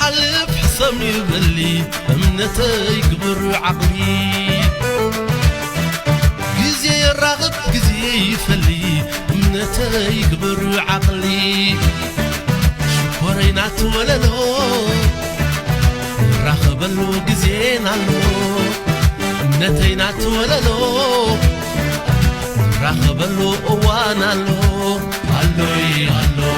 يحلف حسم يبلي أمنتي كبر عقلي جزي الرغب جزي يفلي أمنتي كبر عقلي شكرينات ولا لو راخب له جزينا له أمنتينات ولا لو راخب له وانا له هلوي هلو